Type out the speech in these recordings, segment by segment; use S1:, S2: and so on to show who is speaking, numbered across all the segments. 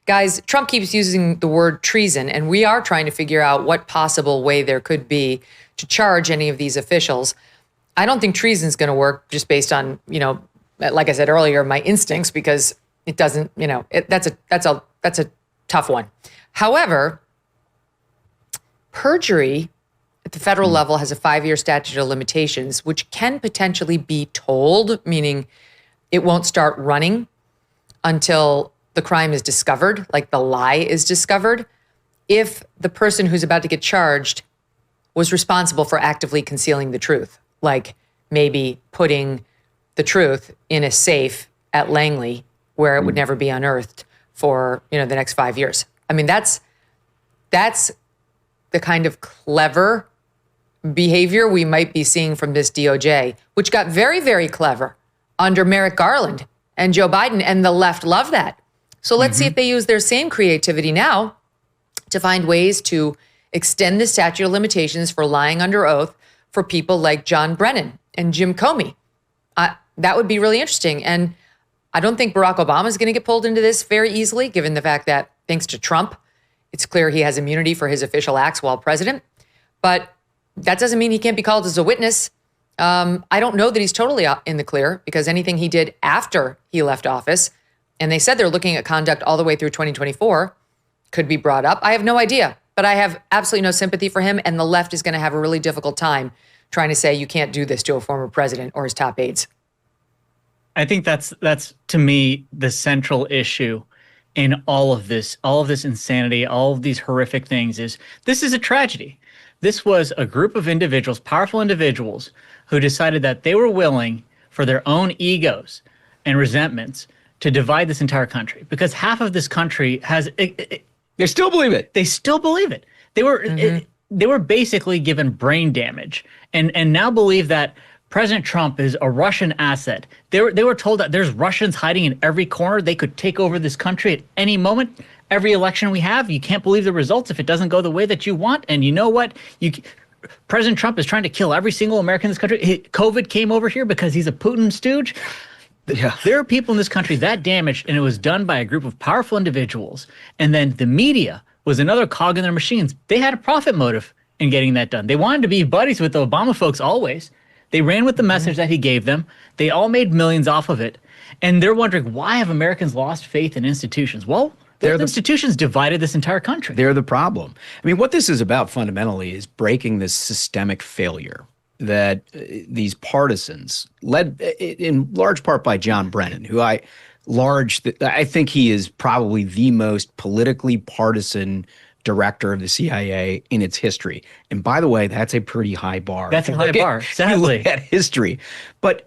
S1: guys, Trump keeps using the word treason, and we are trying to figure out what possible way there could be to charge any of these officials. I don't think treason is going to work just based on, like I said earlier, my instincts, because it doesn't, that's a tough one. However, perjury at the federal level has a 5-year statute of limitations, which can potentially be told, meaning it won't start running until the crime is discovered, like the lie is discovered, if the person who's about to get charged was responsible for actively concealing the truth, like maybe putting the truth in a safe at Langley where it would never be unearthed for, the next 5 years. I mean, that's the kind of clever behavior we might be seeing from this DOJ, which got very, very clever under Merrick Garland and Joe Biden, and the left love that. So let's see if they use their same creativity now to find ways to extend the statute of limitations for lying under oath for people like John Brennan and Jim Comey. That would be really interesting. And I don't think Barack Obama is going to get pulled into this very easily, given the fact that, thanks to Trump, it's clear he has immunity for his official acts while president. But that doesn't mean he can't be called as a witness. I don't know that he's totally in the clear, because anything he did after he left office, and they said they're looking at conduct all the way through 2024, could be brought up. I have no idea, but I have absolutely no sympathy for him, and the left is going to have a really difficult time trying to say you can't do this to a former president or his top aides.
S2: I think that's to me the central issue in all of this insanity, all of these horrific things. Is this is a tragedy. This was a group of individuals, powerful individuals, who decided that they were willing, for their own egos and resentments, to divide this entire country, because half of this country has.
S3: They still believe it.
S2: They still believe it. They were basically given brain damage, and now believe that President Trump is a Russian asset. They were told that there's Russians hiding in every corner. They could take over this country at any moment. Every election we have, you can't believe the results if it doesn't go the way that you want. And you know what? President Trump is trying to kill every single American in this country. COVID came over here because he's a Putin stooge. Yeah. There are people in this country that damaged, and it was done by a group of powerful individuals. And then the media was another cog in their machines. They had a profit motive in getting that done. They wanted to be buddies with the Obama folks always. They ran with the message that he gave them. They all made millions off of it. And they're wondering, why have Americans lost faith in institutions? Well, the institutions divided this entire country.
S3: They're the problem. I mean, what this is about fundamentally is breaking this systemic failure that these partisans, led in large part by John Brennan, who I think he is probably the most politically partisan director of the CIA in its history. And by the way, that's a pretty high bar.
S2: That's a high bar, sadly.
S3: Look at history. But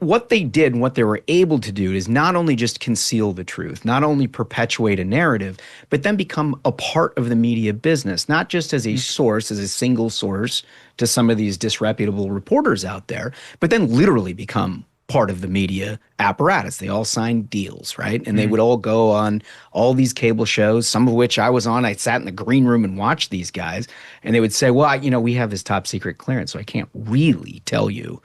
S3: what they did and what they were able to do is not only just conceal the truth, not only perpetuate a narrative, but then become a part of the media business, not just as a source, as a single source to some of these disreputable reporters out there, but then literally become part of the media apparatus. They all signed deals, right? And they would all go on all these cable shows, some of which I was on. I sat in the green room and watched these guys, and they would say, well, we have this top secret clearance, so I can't really tell you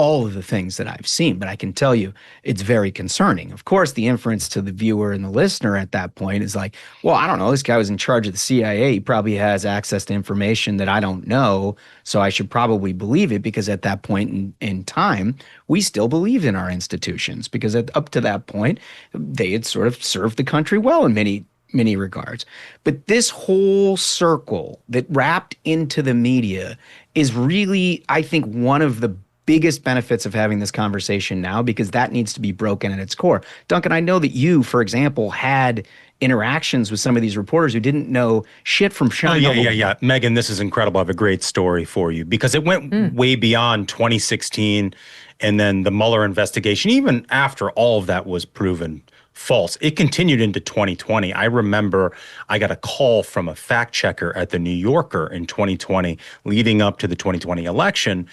S3: all of the things that I've seen, but I can tell you it's very concerning. Of course, the inference to the viewer and the listener at that point is like, well, I don't know, this guy was in charge of the CIA. He probably has access to information that I don't know, so I should probably believe it, because at that point in time, we still believed in our institutions, because up to that point, they had sort of served the country well in many regards. But this whole circle that wrapped into the media is really, I think, one of the biggest benefits of having this conversation now, because that needs to be broken at its core. Duncan, I know that you, for example, had interactions with some of these reporters who didn't know shit from showing up.
S4: Yeah. Megyn, this is incredible. I have a great story for you, because it went way beyond 2016 and then the Mueller investigation. Even after all of that was proven false, it continued into 2020. I remember I got a call from a fact checker at the New Yorker in 2020, leading up to the 2020 election,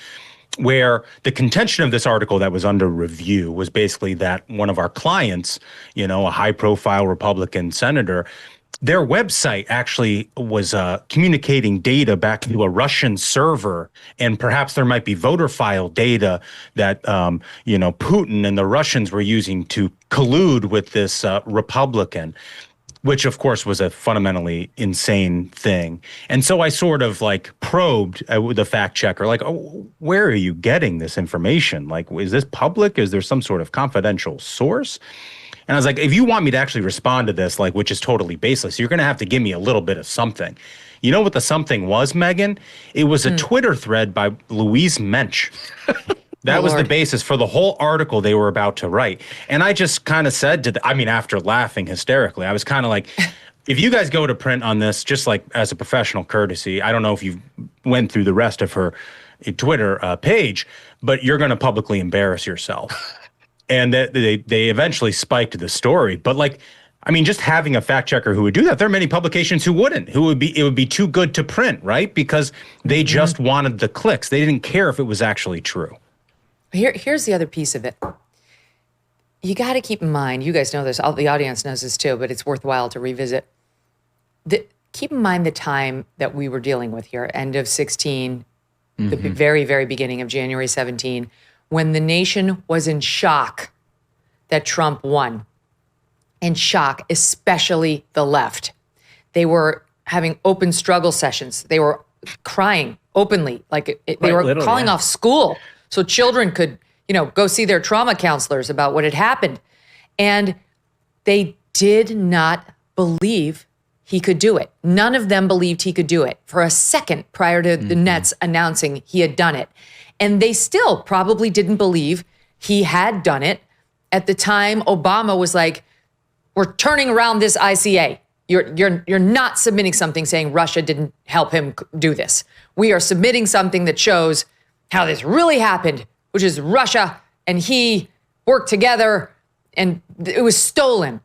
S4: where the contention of this article that was under review was basically that one of our clients, a high-profile Republican senator, their website actually was communicating data back to a Russian server, and perhaps there might be voter file data that, Putin and the Russians were using to collude with this Republican. which of course was a fundamentally insane thing. And so I sort of like probed the fact checker, like, oh, where are you getting this information? Like, is this public? Is there some sort of confidential source? And I was like, if you want me to actually respond to this, like, which is totally baseless, you're going to have to give me a little bit of something. You know what the something was, Megyn? It was a Twitter thread by Louise Mensch. That was the basis for the whole article they were about to write. And I just kind of said to after laughing hysterically, I was kind of like, if you guys go to print on this, just like as a professional courtesy, I don't know if you went through the rest of her Twitter page, but you're going to publicly embarrass yourself. And they eventually spiked the story. But like, I mean, just having a fact checker who would do that, there are many publications who wouldn't, it would be too good to print, right? Because they just wanted the clicks. They didn't care if it was actually true.
S1: Here's the other piece of it. You got to keep in mind, you guys know this, the audience knows this too, but it's worthwhile to revisit. Keep in mind the time that we were dealing with here, end of 16, the very, very beginning of January 17, when the nation was in shock that Trump won. In shock, especially the left. They were having open struggle sessions. They were crying openly, like they were calling off school so children could, go see their trauma counselors about what had happened. And they did not believe he could do it. None of them believed he could do it for a second prior to the Nets announcing he had done it. And they still probably didn't believe he had done it at the time Obama was like, we're turning around this ICA. You're not submitting something saying Russia didn't help him do this. We are submitting something that shows how this really happened, which is Russia and he worked together and it was stolen.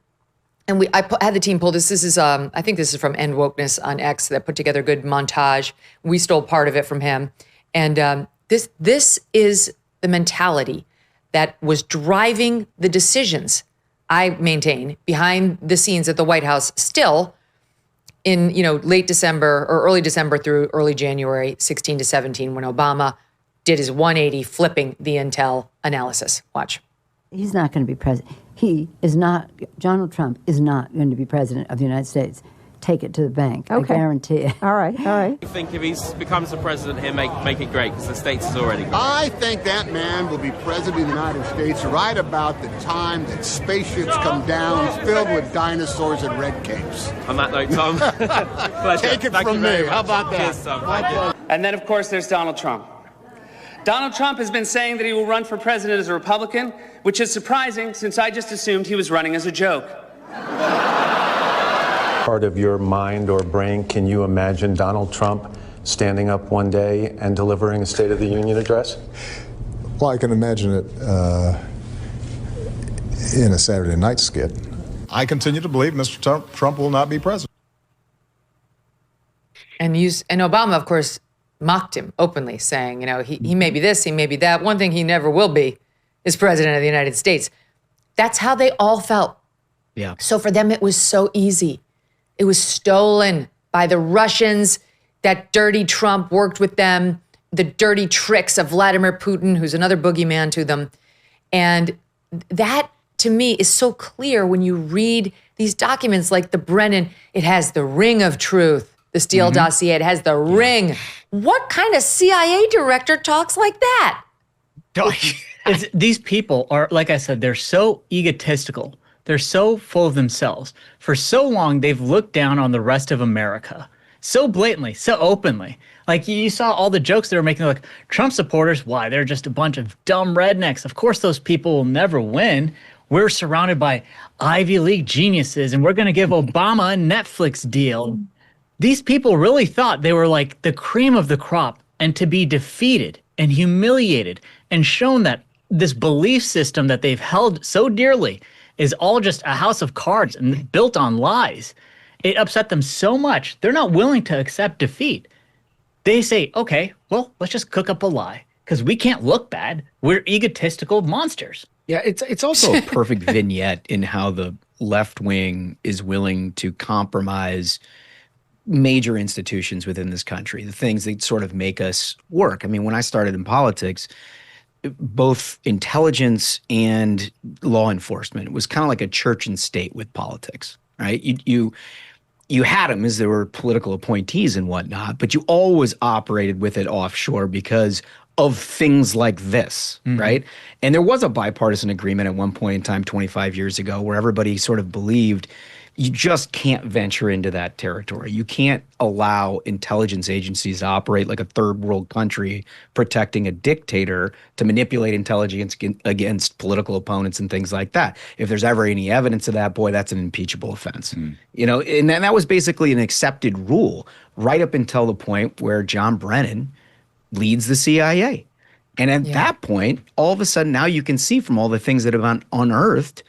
S1: And I had the team pull this. This is, I think this is from End Wokeness on X that put together a good montage. We stole part of it from him. And this is the mentality that was driving the decisions, I maintain, behind the scenes at the White House still in, late December or early December through early January 16 to 17 when Obama did his 180 flipping the intel analysis. Watch.
S5: He's not going to be president. Donald Trump is not going to be president of the United States. Take it to the bank. Okay. I guarantee it.
S6: All right.
S7: I think if he becomes the president, he'll make it great because the states is already great.
S8: I think that man will be president of the United States right about the time that spaceships come down filled with dinosaurs and red capes.
S7: On that note, Tom,
S8: take it from me. How about that?
S7: Cheers, Tom.
S9: And then, of course, there's Donald Trump. Donald Trump has been saying that he will run for president as a Republican, which is surprising since I just assumed he was running as a joke.
S10: Part of your mind or brain, can you imagine Donald Trump standing up one day and delivering a State of the Union address?
S11: Well, I can imagine it in a Saturday night skit. I continue to believe Mr. Trump will not be president.
S1: And Obama, of course, mocked him openly, saying, he may be this, he may be that. One thing he never will be is president of the United States. That's how they all felt.
S3: Yeah.
S1: So for them, it was so easy. It was stolen by the Russians. That dirty Trump worked with them. The dirty tricks of Vladimir Putin, who's another boogeyman to them. And that, to me, is so clear when you read these documents like the Brennan. It has the ring of truth, the Steele dossier. It has the ring. What kind of CIA director talks like that?
S2: These people are, like I said, they're so egotistical. They're so full of themselves. For so long, they've looked down on the rest of America so blatantly, so openly. Like you saw all the jokes they were making, like Trump supporters, why? They're just a bunch of dumb rednecks. Of course, those people will never win. We're surrounded by Ivy League geniuses, and we're going to give Obama a Netflix deal. These people really thought they were like the cream of the crop, and to be defeated and humiliated and shown that this belief system that they've held so dearly is all just a house of cards and built on lies. It upset them so much, they're not willing to accept defeat. They say, okay, well, let's just cook up a lie because we can't look bad. We're egotistical monsters.
S3: Yeah, it's also a perfect vignette in how the left wing is willing to compromise major institutions within this country, the things that sort of make us work. I mean, when I started in politics, both intelligence and law enforcement, it was kind of like a church and state with politics, right? You had them as there were political appointees and whatnot, but you always operated with it offshore because of things like this, right? And there was a bipartisan agreement at one point in time 25 years ago where everybody sort of believed you just can't venture into that territory. You can't allow intelligence agencies to operate like a third world country protecting a dictator to manipulate intelligence against political opponents and things like that. If there's ever any evidence of that, boy, that's an impeachable offense. You know, and that was basically an accepted rule right up until the point where John Brennan leads the CIA. And at that point, all of a sudden now you can see from all the things that have been unearthed,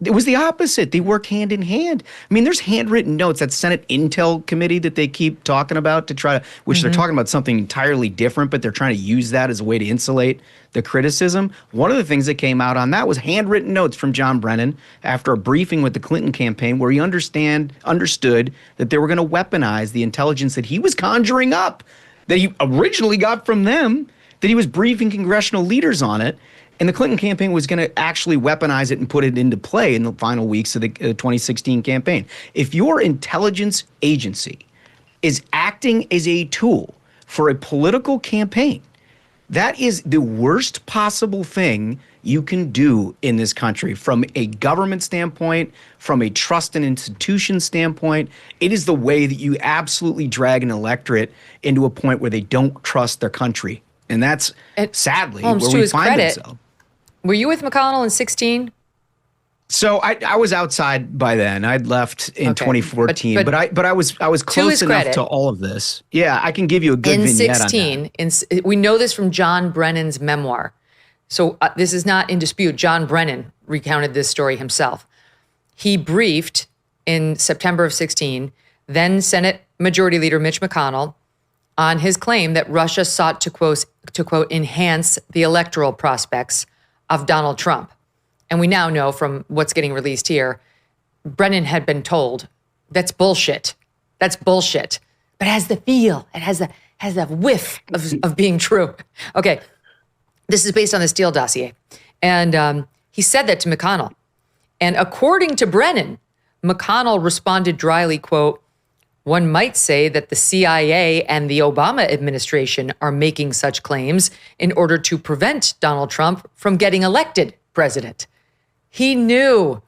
S3: it was the opposite. They work hand in hand. I mean, there's handwritten notes, that Senate Intel Committee that they keep talking about to try to, which they're talking about something entirely different, but they're trying to use that as a way to insulate the criticism. One of the things that came out on that was handwritten notes from John Brennan after a briefing with the Clinton campaign where he understood that they were going to weaponize the intelligence that he was conjuring up, that he originally got from them, that he was briefing congressional leaders on it. And the Clinton campaign was going to actually weaponize it and put it into play in the final weeks of the 2016 campaign. If your intelligence agency is acting as a tool for a political campaign, that is the worst possible thing you can do in this country from a government standpoint, from a trust and institution standpoint. It is the way that you absolutely drag an electorate into a point where they don't trust their country. And that's sadly
S1: Holmes,
S3: where we find ourselves.
S1: Were you with McConnell in 16?
S3: So I was outside by then. I'd left in 2014, but I was close enough to all of this. Yeah, I can give you a good vignette on that.
S1: We know this from John Brennan's memoir. So this is not in dispute. John Brennan recounted this story himself. He briefed in September of 16, then Senate Majority Leader Mitch McConnell on his claim that Russia sought to quote, enhance the electoral prospects of Donald Trump. And we now know from what's getting released here, Brennan had been told, that's bullshit. That's bullshit. But it has the feel, it has a whiff of being true. Okay, this is based on the Steele dossier. And he said that to McConnell. And according to Brennan, McConnell responded dryly, quote, one might say that the CIA and the Obama administration are making such claims in order to prevent Donald Trump from getting elected president. He knew.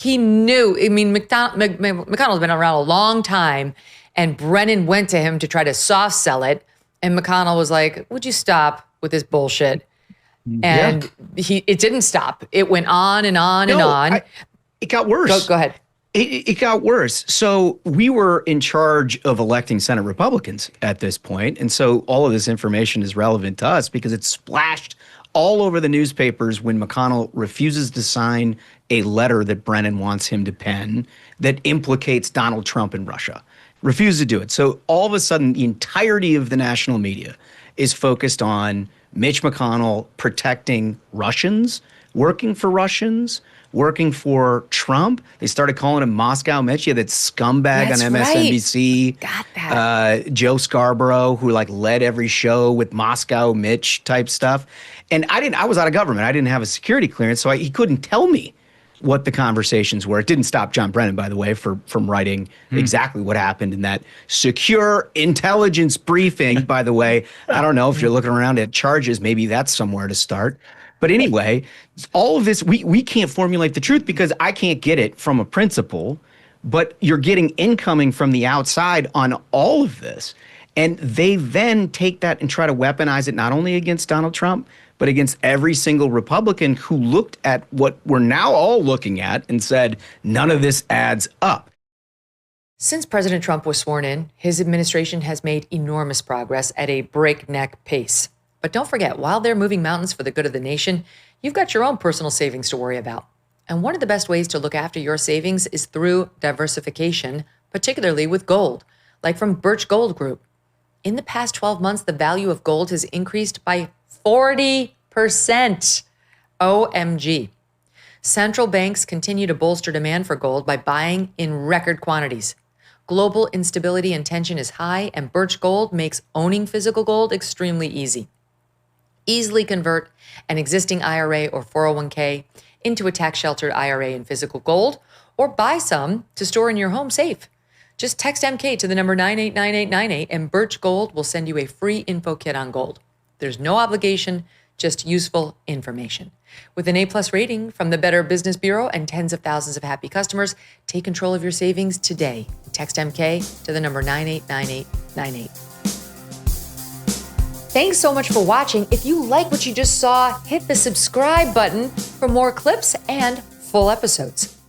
S1: I mean, McConnell's been around a long time, and Brennan went to him to try to soft sell it. And McConnell was like, would you stop with this bullshit? And it didn't stop. It went on and on and on.
S3: It got worse.
S1: Go ahead.
S3: It got worse. So we were in charge of electing Senate Republicans at this point. And so all of this information is relevant to us because it's splashed all over the newspapers when McConnell refuses to sign a letter that Brennan wants him to pen that implicates Donald Trump and Russia. Refuses to do it. So all of a sudden, the entirety of the national media is focused on Mitch McConnell protecting Russians, working for Russians, working for Trump. They started calling him Moscow Mitch. Yeah, that scumbag on MSNBC.
S1: Got that.
S3: Joe Scarborough, who like led every show with Moscow Mitch type stuff. And I was out of government. I didn't have a security clearance, so he couldn't tell me what the conversations were. It didn't stop John Brennan, by the way, from writing exactly what happened in that secure intelligence briefing. By the way, I don't know if you're looking around at charges, maybe that's somewhere to start. But anyway, all of this, we can't formulate the truth because I can't get it from a principal, but you're getting incoming from the outside on all of this. And they then take that and try to weaponize it not only against Donald Trump, but against every single Republican who looked at what we're now all looking at and said, none of this adds up.
S1: Since President Trump was sworn in, his administration has made enormous progress at a breakneck pace. But don't forget, while they're moving mountains for the good of the nation, you've got your own personal savings to worry about. And one of the best ways to look after your savings is through diversification, particularly with gold, like from Birch Gold Group. In the past 12 months, the value of gold has increased by 40%. OMG. Central banks continue to bolster demand for gold by buying in record quantities. Global instability and tension is high, and Birch Gold makes owning physical gold extremely easy. Easily convert an existing IRA or 401k into a tax-sheltered IRA in physical gold, or buy some to store in your home safe. Just text MK to the number 989898 and Birch Gold will send you a free info kit on gold. There's no obligation, just useful information. With an A+ rating from the Better Business Bureau and tens of thousands of happy customers, take control of your savings today. Text MK to the number 989898. Thanks so much for watching. If you like what you just saw, hit the subscribe button for more clips and full episodes.